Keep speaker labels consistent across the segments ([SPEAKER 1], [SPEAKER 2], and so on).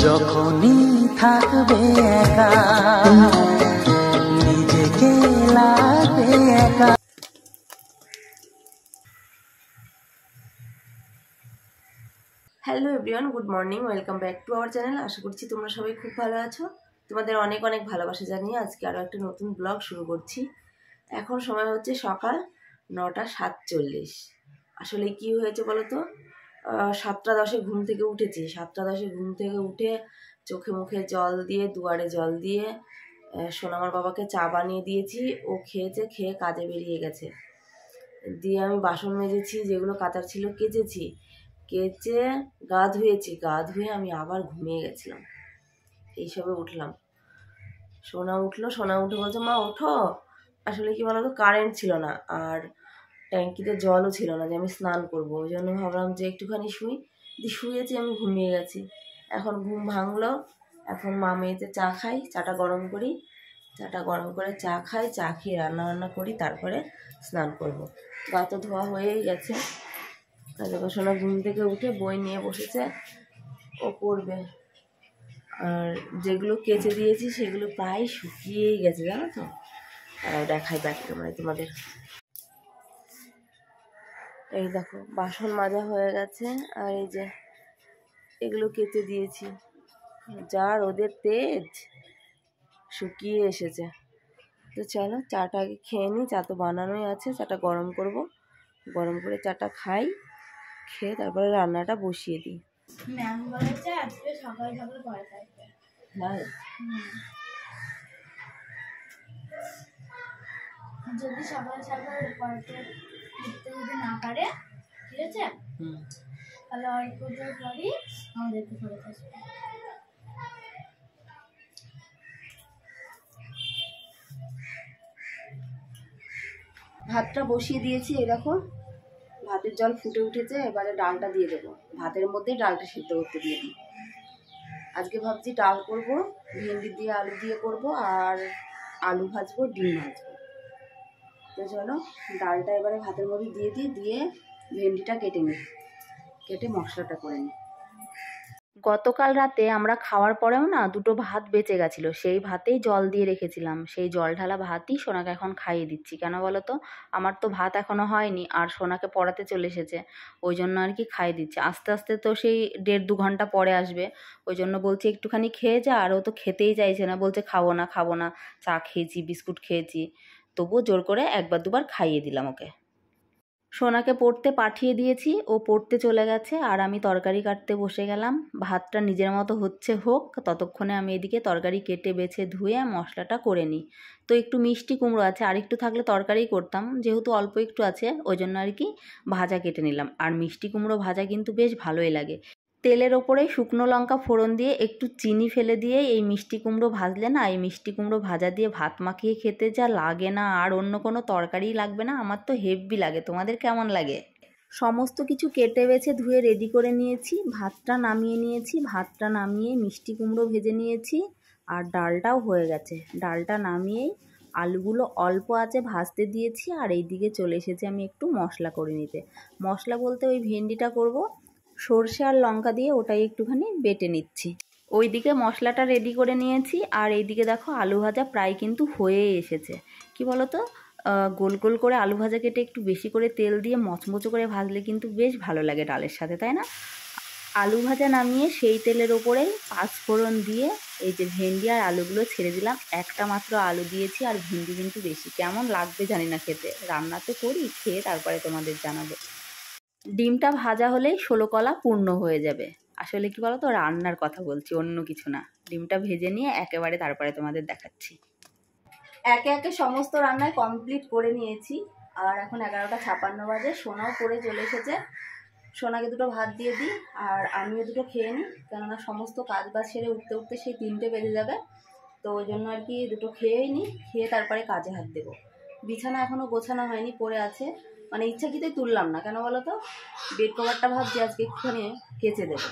[SPEAKER 1] যখনই থাকবে একা নিজেকে লাগবে একা।
[SPEAKER 2] Hello everyone, good morning, welcome back to our channel. আশা করছি তোমরা সবাই খুব ভালো আছো। তোমাদের অনেক অনেক ভালোবাসা জানিয়ে আজকে আরও একটা নতুন ব্লগ শুরু করছি। এখন সময় হচ্ছে সকাল 9:47। আসলে কি হয়েছে বলো তো, 7:10 ঘুম থেকে উঠেছি। 7:10 ঘুম থেকে উঠে চোখে মুখে জল দিয়ে, দুয়ারে জল দিয়ে সোনামার বাবাকে চা বানিয়ে দিয়েছি। ও খেয়েছে, খেয়ে কাজে বেরিয়ে গেছে। দিয়ে আমি বাসন মেজেছি, যেগুলো কাচার ছিল কেচেছি, কেচে গা ধুয়েছি। গা ধুয়ে আমি আবার ঘুমিয়ে গেছিলাম। এইসবে উঠলাম। সোনা উঠলো, সোনা উঠে বলছে মা ওঠো। আসলে কি বলতো, কারেন্ট ছিল না আর ট্যাঙ্কিতে জলও ছিল না যে আমি স্নান করবো। ওই জন্য ভাবলাম যে একটুখানি শুই। দিয়ে শুয়েছি, আমি ঘুমিয়ে গেছি। এখন ঘুম ভাঙলো। এখন মা মেয়েতে চা খাই, চাটা গরম করি। চাটা গরম করে চা খাই, চা খেয়ে রান্না করি, তারপরে স্নান করব। গা তো ধোয়া হয়েই গেছে। দেখো সোনা ঘুম থেকে উঠে বই নিয়ে বসেছে, ও পড়বে। আর যেগুলো কেচে দিয়েছি সেগুলো প্রায় শুকিয়েই গেছে, জানো তো। দেখাই ব্যাক ক্যামেরায় তোমাদের। এই দেখো বাসন মাজা হয়ে গেছে, আর এই যে এগুলো কেচে দিয়েছি। যা রোদের তেজ, শুকিয়ে এসেছে। তো চলো চাটা আগে খেয়ে নিই। চা তো বানানোই আছে, চাটা গরম করব। গরম করে চাটা খাই, খেয়ে তারপরে রান্নাটা বসিয়ে দিই।
[SPEAKER 3] ম্যাম বলেছে আজকে সকাল সকাল পড়া থাকবে।
[SPEAKER 2] হ্যাঁ,
[SPEAKER 3] যদি সকাল সকাল পড়াতে লিখতে যদি না পারে, ঠিক আছে, তাহলে অল্প জোর পরই আমাদেরকে পড়ে আসবে।
[SPEAKER 2] ভাতটা বসিয়ে দিয়েছি। এই দেখো ভাতের জল ফুটে উঠেছে। এবারে ডালটা দিয়ে দেবো। ভাতের মধ্যেই ডালটা সিদ্ধ করতে দিয়ে দিই। আজকে ভাবছি ডাল করব, ভেন্ডি দিয়ে আলু দিয়ে করব, আর আলু ভাজবো, ডিম ভাজবো। তো চলো ডালটা এবারে ভাতের মধ্যে দিয়ে দিই, দিয়ে ভেন্ডিটা কেটে নিই, কেটে মশলাটা করে নিই। গতকাল রাতে আমরা খাওয়ার পরেও না দুটো ভাত বেঁচে গেছিলো। সেই ভাতেই জল দিয়ে রেখেছিলাম। সেই জল ঢালা ভাতই সোনাকে এখন খাইয়ে দিচ্ছি। কেন বলো তো, আমার তো ভাত এখনও হয়নি, আর সোনাকে পড়াতে চলে এসেছে। ওই জন্য আর কি খাইয়ে দিচ্ছি। আস্তে আস্তে তো সেই 1.5-2 ঘন্টা পরে আসবে। ওই জন্য বলছি একটুখানি খেয়ে যা। আর ও তো খেতেই চাইছে না, বলছে খাবো না খাবো না। চা খেয়েছি, বিস্কুট খেয়েছি, তবুও জোর করে 1-2 বার খাইয়ে দিলাম ওকে। সোনাকে পড়তে পাঠিয়ে দিয়েছি, ও পড়তে চলে গেছে, আর আমি তরকারি কাটতে বসে গেলাম। ভাতটা নিজের মতো হচ্ছে, হোক, ততক্ষণে আমি এদিকে তরকারি কেটে বেছে ধুয়ে মশলাটা করে নিই। তো একটু মিষ্টি কুমড়ো আছে, আর একটু থাকলে তরকারি করতাম, যেহেতু অল্প একটু আছে ওই জন্য আর কি ভাজা কেটে নিলাম। আর মিষ্টি কুমড়ো ভাজা কিন্তু বেশ ভালোই লাগে। তেলের ওপরে শুকনো লঙ্কা ফোড়ন দিয়ে একটু চিনি ফেলে দিয়ে এই মিষ্টি কুমড়ো ভাজলে না, এই মিষ্টি কুমড়ো ভাজা দিয়ে ভাত মাখিয়ে খেতে যা লাগে না, আর অন্য কোনো তরকারিই লাগবে না। আমার তো হেভি লাগে। তোমাদের কেমন লাগে? সমস্ত কিছু কেটে বেছে ধুয়ে রেডি করে নিয়েছি। ভাতটা নামিয়ে নিয়েছি। ভাতটা নামিয়ে মিষ্টি কুমড়ো ভেজে নিয়েছি, আর ডালটাও হয়ে গেছে। ডালটা নামিয়েই আলুগুলো অল্প আছে ভাজতে দিয়েছি, আর এই দিকে চলে এসেছি আমি একটু মশলা করে নিতে। মশলা বলতে ওই ভেন্ডিটা করব, সর্ষে আর লঙ্কা দিয়ে ওটাই একটুখানি বেটে নিচ্ছি। ওইদিকে মশলাটা রেডি করে নিয়েছি, আর এইদিকে দেখো আলু ভাজা প্রায় কিন্তু হয়ে এসেছে। কি বলো তো, গোল গোল করে আলু ভাজা কেটে একটু বেশি করে তেল দিয়ে মচমচো করে ভাজলে কিন্তু বেশ ভালো লাগে ডালের সাথে, তাই না? আলু ভাজা নামিয়ে সেই তেলের ওপরেই পাঁচফোড়ন দিয়ে এই যে ভেন্ডি আর আলুগুলো ছেড়ে দিলাম। একটা মাত্র আলু দিয়েছি, আর ভেন্ডি কিন্তু বেশি। কেমন লাগবে জানি না খেতে, রান্না তো করি, খেয়ে তারপরে তোমাদের জানাবো। ডিমটা ভাজা হলেই 16 কলা পূর্ণ হয়ে যাবে। আসলে কি বলো তো, রান্নার কথা বলছি, অন্য কিছু না। ডিমটা ভেজে নিয়ে একেবারে তারপরে তোমাদের দেখাচ্ছি। একে একে সমস্ত রান্নায় কমপ্লিট করে নিয়েছি, আর এখন 11:56 বাজে। সোনাও পড়ে চলে এসেছে। সোনাকে দুটো ভাত দিয়ে দিই, আর আমিও দুটো খেয়ে নিই, কেননা সমস্ত কাজ বাজ সেরে উঠতে উঠতে সেই 3টে বেজে যাবে। তো ওই জন্য আর কি দুটো খেয়েই নিই, খেয়ে তারপরে কাজে হাত দেবো। বিছানা এখনও গোছানো হয়নি, পড়ে আছে। মানে ইচ্ছাকৃতই তুললাম না, কেন বলো তো, বেড কভারটা ভাবছি আজকে একটুখানি কেচে দেবো,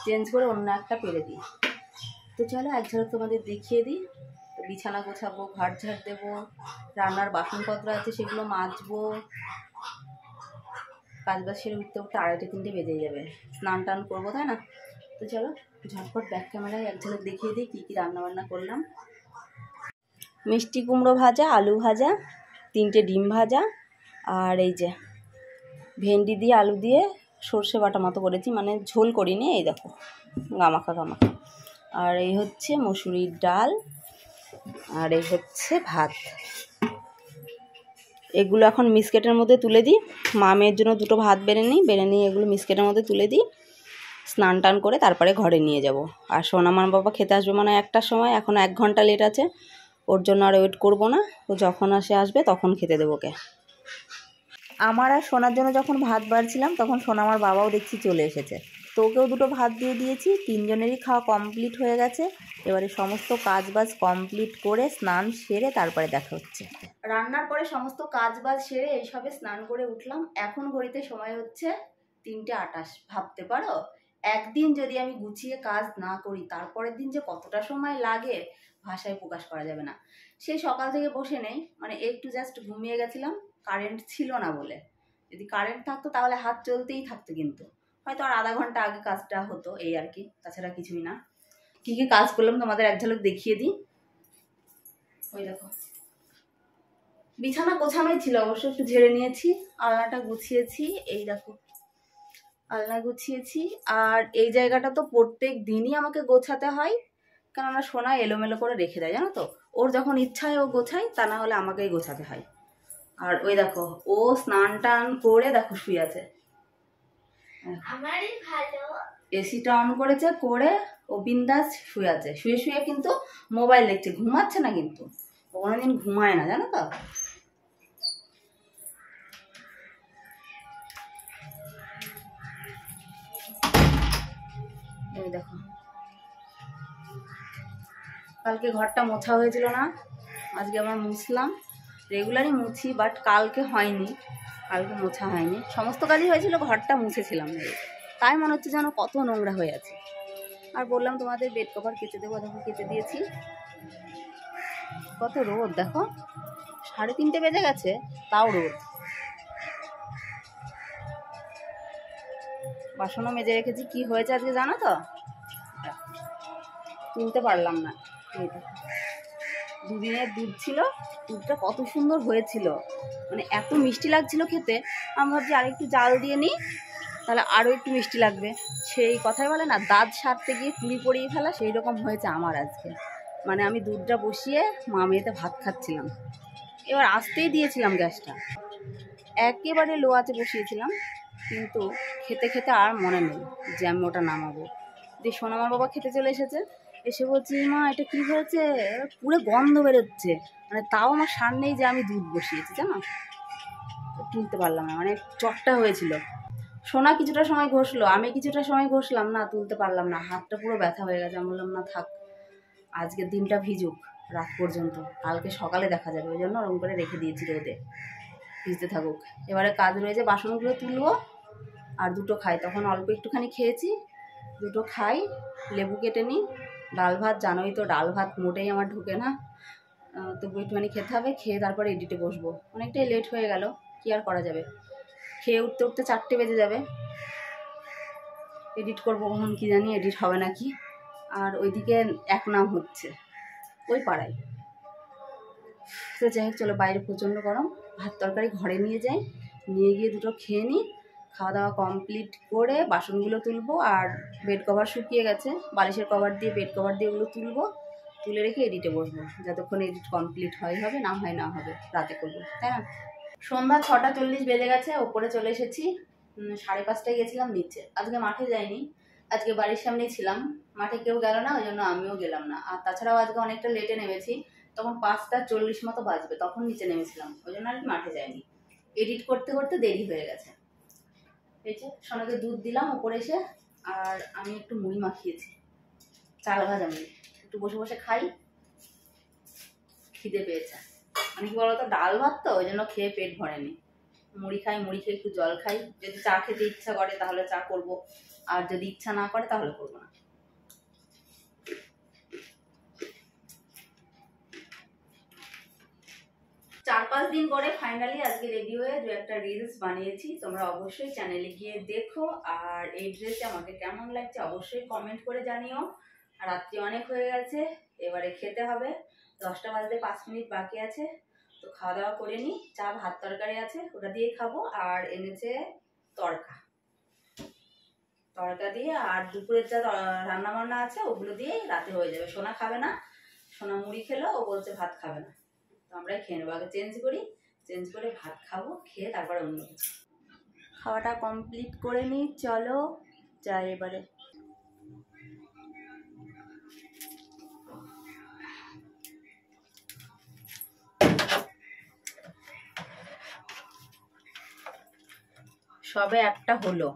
[SPEAKER 2] চেঞ্জ করে অন্য একটা পেরে দিই। তো চলো এক ঝলক তোমাদের দেখিয়ে দিই। তো বিছানা গোছাবো, ঘর ঝাড় দেবো, রান্নার বাসনপত্র আছে সেগুলো মাজবো। কাজ বাজ সেরে উঠতে উঠতে 2:30-3টে বেজে যাবে। স্নান টান করবো, তাই না? তো চলো ঝটপট ব্যাক ক্যামেরায় এক ঝলক দেখিয়ে দিই কী কী রান্নাবান্না করলাম। মিষ্টি কুমড়ো ভাজা, আলু ভাজা, 3টে ডিম ভাজা, আর এই যে ভেন্ডি দিয়ে আলু দিয়ে সর্ষে বাটা মতো করেছি, মানে ঝোল করিনি। এই দেখো গামাখা গামাখা। আর এই হচ্ছে মসুরির ডাল, আর এই হচ্ছে ভাত। এগুলো এখন মিসকেটের মধ্যে তুলে দিই। মা মেয়ের জন্য 2টো ভাত বেড়ে নিই, এগুলো মিসকেটের মধ্যে তুলে দিই। স্নান টান করে তারপরে ঘরে নিয়ে যাব। আর সোনামার বাবা খেতে আসবে মানে 1টার সময়, এখন 1 ঘন্টা লেট আছে। ওর জন্য আর ওয়েট করব না, ও যখন আসবে তখন খেতে দেবো ওকে। আমার আর সোনার জন্য যখন ভাত বাড়ছিলাম তখন সোনামার বাবাও দেখছি চলে এসেছে, তো ওকেও 2টো ভাত দিয়ে দিয়েছি। 3 জনেরই খাওয়া কমপ্লিট হয়ে গেছে। এবারে সমস্ত কাজবাজ কমপ্লিট করে স্নান সেরে তারপরে দেখা হচ্ছে। রান্নার পরে সমস্ত কাজবাজ সেরে এইসবে স্নান করে উঠলাম। এখন ঘড়িতে সময় হচ্ছে 3:28। ভাবতে পারো, একদিন যদি আমি গুছিয়ে কাজ না করি তারপরের দিন যে কতটা সময় লাগে ভাষায় প্রকাশ করা যাবে না। সেই সকাল থেকে বসে নেই, মানে একটু জাস্ট ঘুমিয়ে গেছিলাম, কারেন্ট ছিল না বলে। যদি কারেন্ট থাকতো তাহলে হাত চলতেই থাকতো, কিন্তু হয়তো আর আধা ঘন্টা আগে কাজটা হতো, এই আর কি, তাছাড়া কিছুই না। কি কি কাজ করলাম তোমাদের এক ঝলক দেখিয়ে দিই। ওই দেখো, বিছানা গোছানোই ছিল, অবশ্য একটু ঝেড়ে নিয়েছি। আলনাটা গুছিয়েছি, এই দেখো আলনা গুছিয়েছি। আর এই জায়গাটা তো প্রত্যেক দিনই আমাকে গোছাতে হয়, কেননা সোনা এলোমেলো করে রেখে দেয়, জানো তো। ওর যখন ইচ্ছা হয় ও গোছায়, তা না হলে আমাকেই গোছাতে হয়। আর ওই দেখো ও স্নান টান করে দেখো শুয়ে আছে,
[SPEAKER 3] আমারই ভালো।
[SPEAKER 2] এসিটা অন করেছে, করে ও বিন্দাস শুয়ে আছে। শুয়ে শুয়ে কিন্তু মোবাইল দেখছে, ঘুমাচ্ছে না, কিন্তু ও কোনোদিন ঘুমায় না, জানো তো। এই দেখো, কালকে ঘরটা মোছা হয়েছিল না, আজকে আবার মুছলাম। রেগুলারই মুছি, বাট কালকে হয়নি, কালকে মোছা হয়নি। সমস্ত কাজই হয়েছিল, ঘরটা মুছেছিলাম না, তাই মনে হচ্ছে যেন কত নোংরা হয়ে আছে। আর বললাম তোমাদের বেড কভার কেচে দেবো, দেখো কেচে দিয়েছি। কত রোদ দেখো, 3:30 বেজে গেছে, তাও রোদ। বাসনও মেজে রেখেছি। কি হয়েছে আজকে জানো তো, তুলতে পারলাম না। এই দেখো, 2 দিনের দুধ ছিল, দুধটা কত সুন্দর হয়েছিল, মানে এত মিষ্টি লাগছিল খেতে। আমি ভাবছি আরেকটু জাল দিয়ে নিই, তাহলে আরও একটু মিষ্টি লাগবে। সেই কথাই বলে না, দাঁত সারতে গিয়ে কুড়ি পড়িয়ে ফেলা, সেই রকম হয়েছে আমার আজকে। মানে আমি দুধটা বসিয়ে মা মেয়েতে ভাত খাচ্ছিলাম, এবার আসতেই দিয়েছিলাম গ্যাসটা, একেবারে লো আঁচে বসিয়েছিলাম, কিন্তু খেতে খেতে আর মনে নেই যে আমি ওটা নামাবো। দিয়ে সোনামার বাবা খেতে চলে এসেছে, এসে বলছি মা এটা কি হয়েছে, পুরো গন্ধ বেরোচ্ছে, মানে তাও আমার সামনেই যে আমি দুধ বসিয়েছি, জানো। তুলতে পারলাম না, মানে চটটা হয়েছিল। সোনা কিছুটা সময় ঘষলো, আমি কিছুটা সময় ঘষলাম, না তুলতে পারলাম না, হাতটা পুরো ব্যথা হয়ে গেছে। আমি বললাম না থাক, আজকের দিনটা ভিজুক রাত পর্যন্ত, কালকে সকালে দেখা যাবে, ওই জন্য ওরকম করে রেখে দিয়েছি রোদে, ভিজতে থাকুক। এবারে কাজ রয়েছে, বাসনগুলো তুলবো আর 2টো খাই। তখন অল্প একটুখানি খেয়েছি, 2টো খাই, লেবু কেটে নিই। ডাল ভাত জানোই তো, ডাল ভাত মোটেই আমার ঢোকে না, তবু একটুখানি খেতে হবে। খেয়ে তারপরে এডিটে বসবো, অনেকটাই লেট হয়ে গেল, কি আর করা যাবে। খেয়ে উঠতে উঠতে 4টে বেজে যাবে। এডিট করবো কখন কি জানি, এডিট হবে নাকি। আর ওইদিকে এক নাম হচ্ছে ওই পাড়ায়। তো যাই হোক, চলো, বাইরে প্রচণ্ড গরম। ভাত তরকারি ঘরে নিয়ে যাই, নিয়ে গিয়ে 2টো খেয়ে নিই। খাওয়া দাওয়া কমপ্লিট করে বাসনগুলো তুলবো, আর বেড কভার শুকিয়ে গেছে, বালিশের কভার দিয়ে বেড কভার দিয়ে ওগুলো তুলবো, তুলে রেখে এডিটে বসবো। যতক্ষণ এডিট কমপ্লিট হবে, না হয় না হবে, রাতে করবো, তাই না। সন্ধ্যা 6:40 বেজে গেছে, ওপরে চলে এসেছি। 5:30টায় গেছিলাম নিচে, আজকে মাঠে যাইনি, আজকে বাড়ির সামনেই ছিলাম। মাঠে কেউ গেল না, ওই জন্য আমিও গেলাম না। আর তাছাড়াও আজকে অনেকটা লেটে নেমেছি, তখন 5:40 মতো বাজবে, তখন নিচে নেমেছিলাম, ওই জন্য আর কি মাঠে যাইনি। এডিট করতে করতে দেরি হয়ে গেছে। এই যে সোনাকে দুধ দিলাম ওপরে এসে, আর আমি একটু মুড়ি মাখিয়েছি, চাল ভাজা মুড়ি, একটু বসে বসে খাই, খিদে পেয়েছে। মানে কি বলতো, ডাল ভাত তো, ওই জন্য খেয়ে পেট ভরেনি। মুড়ি খাই, মুড়ি খেয়ে একটু জল খাই, যদি চা খেতে ইচ্ছা করে তাহলে চা করব, আর যদি ইচ্ছা না করে তাহলে করবো না। 4-5 দিন দিন করে ফাইনালি আজকে রেডি হয়ে 2-1টা রিলস বানিয়েছি। তোমরা অবশ্যই চ্যানেলে গিয়ে দেখো। আর এই ড্রেসে আমাকে কেমন লাগছে অবশ্যই কমেন্ট করে জানিও। আর রাত্রি অনেক হয়ে গেছে, এবারে খেতে হবে। 10টা বাজতে 5 মিনিট বাকি আছে, তো খাওয়া দাওয়া করে নিই। চা ভাত তরকারি আছে, ওটা দিয়ে খাবো। আর এনেছে তড়কা দিয়ে, আর দুপুরের যা রান্না বান্না আছে ওগুলো দিয়ে রাতে হয়ে যাবে। সোনা খাবে না, সোনা মুড়ি খেলো, ও বলছে ভাত খাবে না, তো আমরাই খেয়ে নেবো। আগে চেঞ্জ করে ভাত খাবো, খেয়ে তারপরে অন্য কিছু। খাওয়াটা কমপ্লিট করে নিই, চলো যাই এবারে। সবে একটা হলো।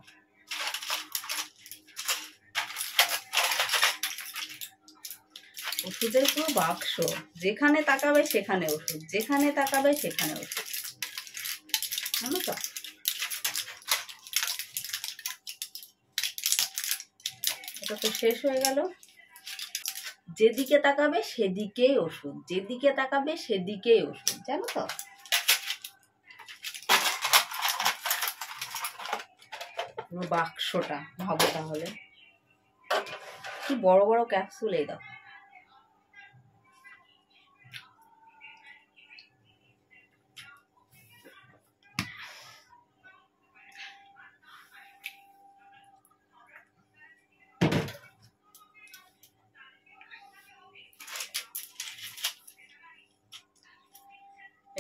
[SPEAKER 2] ওষুধের পুরো বাক্স, যেখানে তাকাবে সেখানে ওষুধ, যেখানে তাকাবে সেখানে ওষুধ, জানো তো। এটা তো শেষ হয়ে গেল। যেদিকে তাকাবে সেদিকেই ওষুধ, যেদিকে তাকাবে সেদিকেই ওষুধ, জানো তো। পুরো বাক্সটা ভাবো তাহলে, কি বড় বড় ক্যাপসুল। এই দেখো,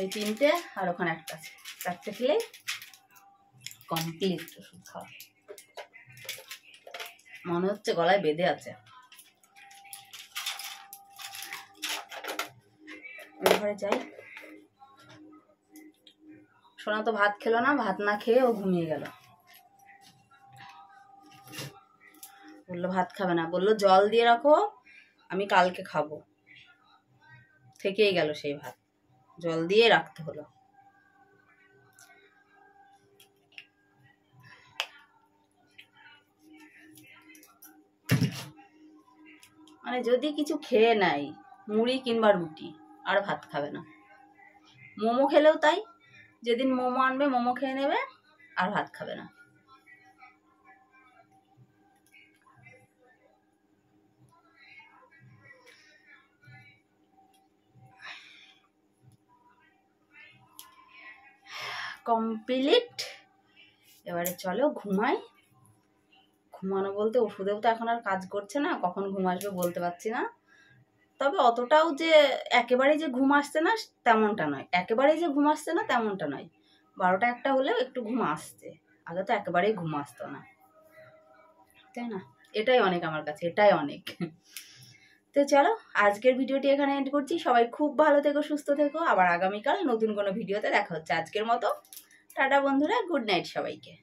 [SPEAKER 2] এই 3টে আর ওখানে একটা আছে, 4টে খেলে কমপ্লিট ওষুধ খাওয়া। মনে হচ্ছে গলায় বেঁধে আছে। ঘরে যাই। সোনা তো ভাত খেলো না, ভাত না খেয়ে ও ঘুমিয়ে গেল। বললো ভাত খাবে না, বললো জল দিয়ে রাখো, আমি কালকে খাবো। থেকেই গেল সেই ভাত, জল দিয়ে রাখতে হলো। মানে যদি কিছু খেয়ে নেয়, মুড়ি কিংবা রুটি, আর ভাত খাবে না। মোমো খেলেও তাই, যেদিন মোমো আনবে মোমো খেয়ে নেবে, আর ভাত খাবে না। কমপ্লিট। এবারে চলো ঘুমাই। ঘুমানো বলতে ওষুধেও তো এখন আর কাজ করছে না, কখন ঘুম আসবে বলতে পারছি না। তবে অতটাও যে একেবারেই যে ঘুম আসছে না তেমনটা নয়, একেবারেই যে ঘুম আসছে না তেমনটা নয়। 12টা 1টা হলেও একটু ঘুম আসছে, আগে তো একেবারেই ঘুম আসতো না, তাই না? এটাই অনেক আমার কাছে, এটাই অনেক। তো চলো আজকের ভিডিওটি এখানে এন্ড করছি। সবাই খুব ভালো থেকো, সুস্থ থেকো। আবার আগামীকাল নতুন কোনো ভিডিওতে দেখা হচ্ছে। আজকের মতো টাটা বন্ধুরা, গুড নাইট সবাইকে।